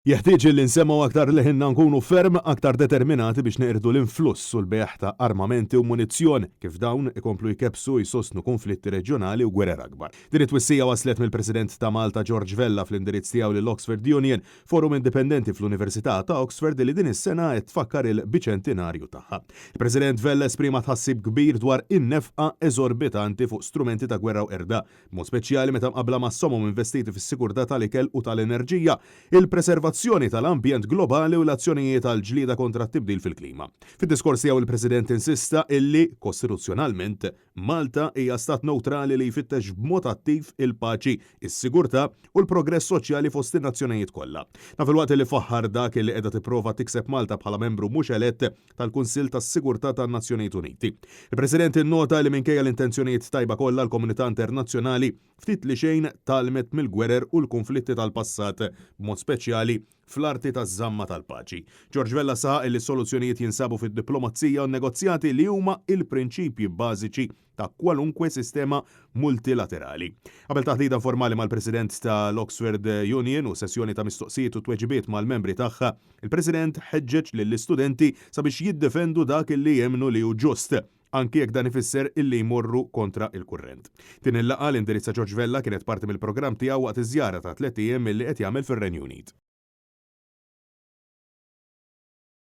Jeħtieġ li nsemmaw aktar li ħinna nkunu ferm aktar determinati biex neqirdu l-influss u l-beħ ta' armamenti u munizzjoni kif dawn ikomplu jkebsu jsostnu konflitti reġjonali u gwerer akbar. Din it-twissija waslet mill-President ta' Malta George Vella fl-indirizz tiegħu lill-Oxford Union, forum indipendenti fl-Università ta' Oxford li din is-sena qed tfakkar il-biċentenarju tagħha. Il-President Vella esprima tħassib kbir dwar in-nefqa eżorbitanti fuq strumenti ta' gwerra u erda, mod speċjali meta mqabbla mas-somom investiti fis-sigurtà tal-ikel u tal-enerġija, il-preservazzjoni tal-ambjent globali u l-azzjonijiet tal-ġlieda kontra t-tibdil fil-klima. Fid-diskors tiegħu il-President insista illi kostituzzjonalment Malta hija stat neutrali li jfittex b'mod attiv il-paċi, is-sigurtà u l-progress soċjali fost in-nazzjonijiet kollha. Naf il-waqt li faħħar dak li qiegħda tipprova tikseb Malta bħala membru mhux elett tal-Kunsill tas-Sigurtà tan-Nazzjonijiet Uniti. Il-President innota li minkejja l-intenzjonijiet tajba kollha l-komunità internazzjonali ftit li xejn talmet mill-gwerer u l-konflitti tal-passat b'mod speċjali fl-arti taż-żamma tal-paċi. George Vella saħaq li s-soluzzjonijiet jinsabu fid-diplomazija u negozjati li huma il-prinċipji bażiċi ta' kwalunkwe sistema multilaterali. Qabel taħdida formali mal-President tal-Oxford Union u sessjoni ta' mistoqsijiet u tweġibiet mal-membri tagħha, il-President ħeġġeġ lill-istudenti sabiex jiddefendu dak li jemnu li hu ġust, anki jekk dan ifisser illi jmorru kontra il-kurrent. Din il-laqgħa l-indirizza George Vella kienet parti mill-programm tiegħu waqt iż-żjara ta' 3 ijiem milli qed jagħmel fir-Renju Unit.